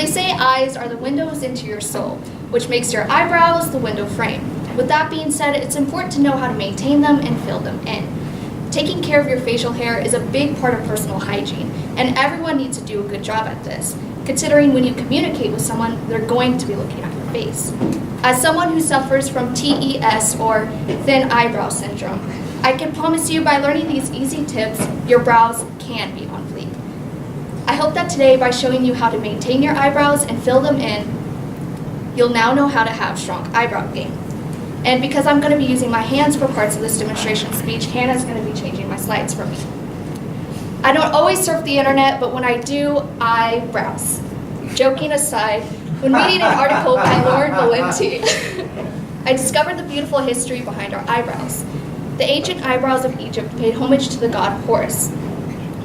they say eyes are the windows into your soul, which makes your eyebrows the window frame. With that being said, it's important to know how to maintain them and fill them in. Taking care of your facial hair is a big part of personal hygiene, and everyone needs to do a good job at this, considering when you communicate with someone, they're going to be looking at your face. As someone who suffers from TES, or thin eyebrow syndrome, I can promise you by learning these easy tips, your brows can be on fleek. I hope that today, by showing you how to maintain your eyebrows and fill them in, you'll now know how to have strong eyebrow game. And because I'm going to be using my hands for parts of this demonstration speech, Hannah's going to be changing my slides for me. I don't always surf the internet, but when I do, I browse. Joking aside, when reading an article by Lauren Valenti, I discovered the beautiful history behind our eyebrows. The ancient eyebrows of Egypt paid homage to the god Horus.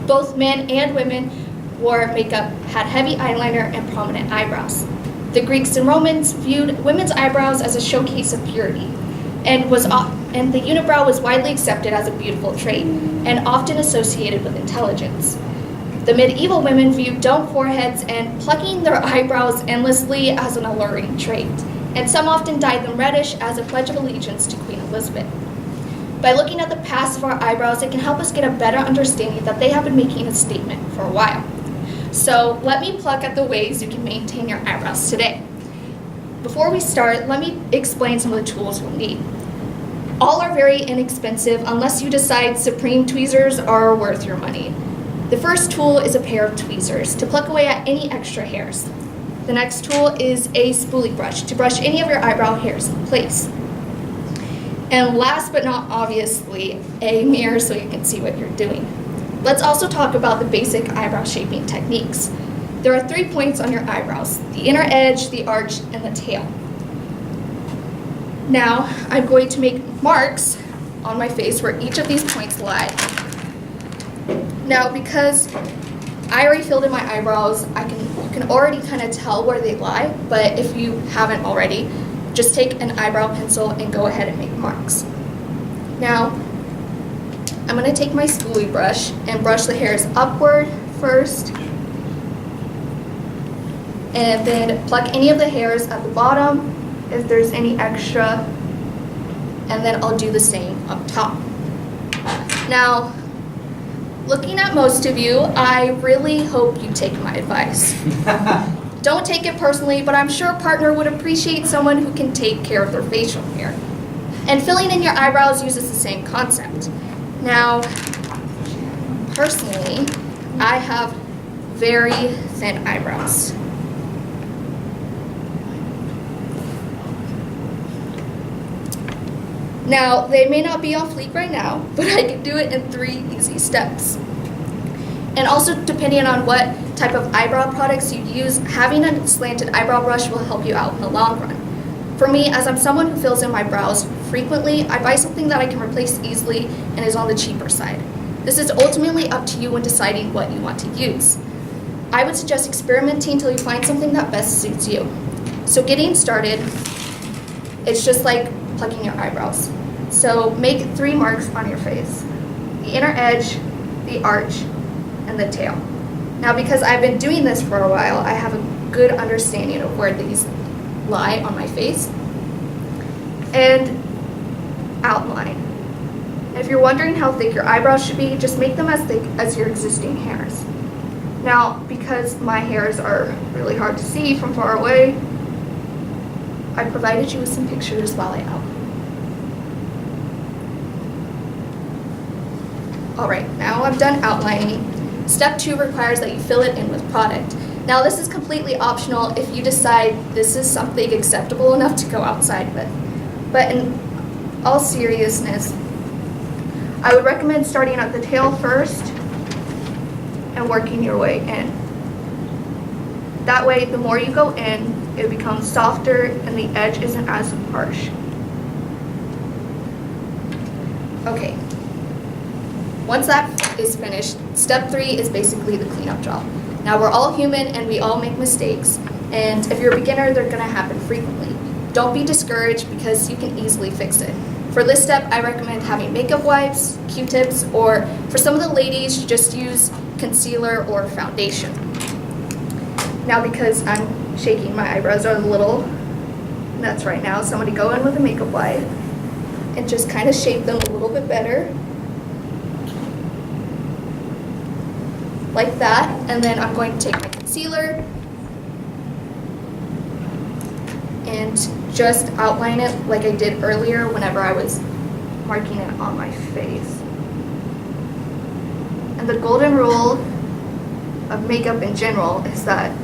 Both men and women wore makeup, had heavy eyeliner, and prominent eyebrows. The Greeks and Romans viewed women's eyebrows as a showcase of purity, and the unibrow was widely accepted as a beautiful trait and often associated with intelligence. The medieval women viewed domed foreheads and plucking their eyebrows endlessly as an alluring trait, and some often dyed them reddish as a pledge of allegiance to Queen Elizabeth. By looking at the past of our eyebrows, it can help us get a better understanding that they have been making a statement for a while. So let me pluck at the ways you can maintain your eyebrows today. Before we start, let me explain some of the tools you'll need. All are very inexpensive unless you decide Supreme tweezers are worth your money. The first tool is a pair of tweezers to pluck away at any extra hairs. The next tool is a spoolie brush to brush any of your eyebrow hairs in place. And last but not obviously, a mirror so you can see what you're doing. Let's also talk about the basic eyebrow shaping techniques. There are 3 points on your eyebrows: the inner edge, the arch, and the tail. Now, I'm going to make marks on my face where each of these points lie. Now, because I already filled in my eyebrows, you can already kind of tell where they lie, but if you haven't already, just take an eyebrow pencil and go ahead and make marks. Now, I'm going to take my spoolie brush and brush the hairs upward first, and then pluck any of the hairs at the bottom if there's any extra, and then I'll do the same up top. Now, looking at most of you, I really hope you take my advice. Don't take it personally, but I'm sure a partner would appreciate someone who can take care of their facial hair. And filling in your eyebrows uses the same concept. Now, personally, I have very thin eyebrows. Now, they may not be on fleek right now, but I can do it in 3 easy steps. And also, depending on what type of eyebrow products you use, having a slanted eyebrow brush will help you out in the long run. For me, as I'm someone who fills in my brows frequently, I buy something that I can replace easily and is on the cheaper side. This is ultimately up to you when deciding what you want to use. I would suggest experimenting until you find something that best suits you. So getting started, it's just like plucking your eyebrows. So make 3 marks on your face: the inner edge, the arch, and the tail. Now, because I've been doing this for a while, I have a good understanding of where these lie on my face. And outline. And if you're wondering how thick your eyebrows should be, just make them as thick as your existing hairs. Now, because my hairs are really hard to see from far away, I provided you with some pictures while I outline. All right, now I'm done outlining. Step 2 requires that you fill it in with product. Now, this is completely optional if you decide this is something acceptable enough to go outside with. But in all seriousness, I would recommend starting at the tail first and working your way in. That way, the more you go in, it becomes softer and the edge isn't as harsh. Okay. Once that is finished, step 3 is basically the cleanup job. Now, we're all human and we all make mistakes, and if you're a beginner, they're gonna happen frequently. Don't be discouraged because you can easily fix it. For this step, I recommend having makeup wipes, Q-tips, or for some of the ladies, just use concealer or foundation. Now because I'm shaking, my eyebrows are a little nuts right now, so I'm going to go in with a makeup wipe and just kind of shape them a little bit better. Like that. And then I'm going to take my concealer and just outline it like I did earlier whenever I was marking it on my face. And the golden rule of makeup in general is that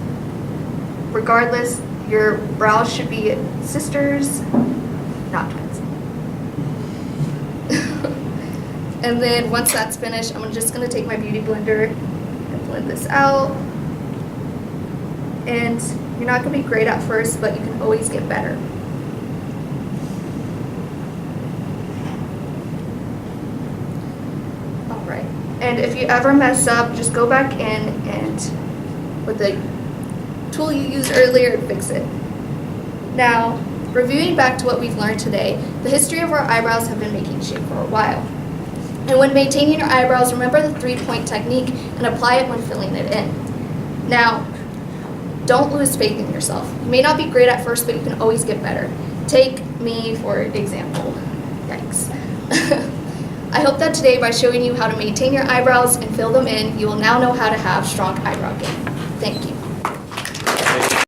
regardless, your brows should be sisters, not twins. And then once that's finished, I'm just going to take my beauty blender and blend this out. And you're not going to be great at first, but you can always get better. All right. And if you ever mess up, just go back in and with the tool you used earlier and fix it. Now, reviewing back to what we've learned today, the history of our eyebrows have been making shape for a while. And when maintaining your eyebrows, remember the 3-point technique and apply it when filling it in. Now, don't lose faith in yourself. You may not be great at first, but you can always get better. Take me for example. Yikes. I hope that today, by showing you how to maintain your eyebrows and fill them in, you will now know how to have strong eyebrow game. Thank you.